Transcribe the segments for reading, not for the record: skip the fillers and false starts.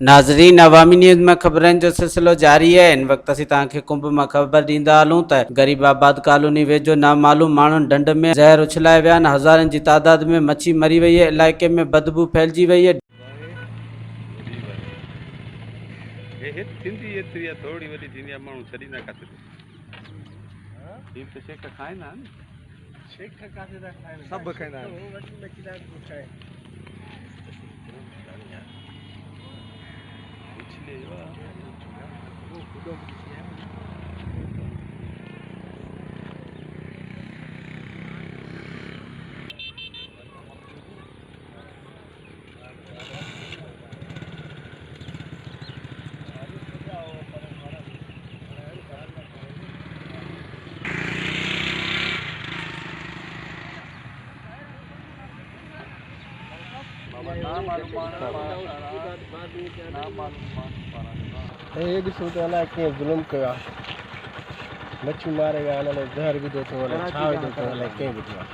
नाज़रीन, अवामी न्यूज़ में ख़बरनि जो सिलसिलो जारी है। इन वक्त असीं तव्हांखे कुंभ में ख़बर ॾींदा हलूं त गरीबाबाद कॉलोनी वेझो नामालूम माण्हुनि ढंढ में ज़हर उछलाए विया आहिनि। हज़ारनि जी तादाद में मच्छी मरी वई है। इलाइक़े में बदबू फैलिजी वई है। थोड़ी वॾी थींदी आहे माण्हू छॾींदा किथे त शेख खाईंदा आहिनि। सभु खाईंदा आहिनि। ये ॾिसूं त अलाए कीअं ज़ुल्म कयो आहे। मच्छी मारे विया आहिनि, अलाए ज़हर विधो अथऊं, अलाए छा विधो अथऊं, अलाए कीअं विधो आहे।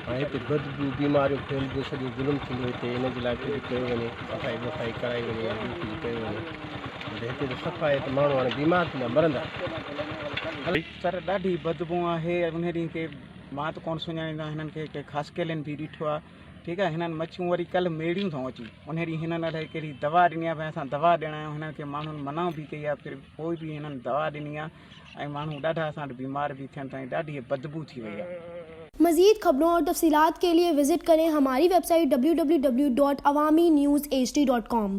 ऐं हिते बदबू बीमारियूं फैलिजो, सॼो ज़ुल्म थींदो हिते। इन जे लाइ कुझु कयो वञे, सफ़ाई कराई वञे या ॿियो कुझु कयो वञे। हिते त सफ़ाई त माण्हू हाणे बीमार थींदा, मरंदा। सर ॾाढी बदबू आहे। उन ॾींहं के मां त कोन सुञाणींदा हिननि खे ख़ासि केलनि बि ॾिठो आहे। ठीकु आहे, हिननि मच्छियूं वरी कल्ह मेड़ियूं अथऊं अची। उन ॾींहुं हिननि अलाए कहिड़ी दवा ॾिनी आहे, भई असां दवा ॾियणा आहियूं। हिननि खे माण्हुनि मना बि कई आहे, फिर पोइ बि हिननि दवा ॾिनी आहे ऐं माण्हू ॾाढा असां वटि बीमार बि थियनि था। ॾाढी बदबू थी वई आहे। मज़ीद खबरों और तफसीलात के लिए विजिट करें हमारी वेबसाइट www.awamiNewsHD.com।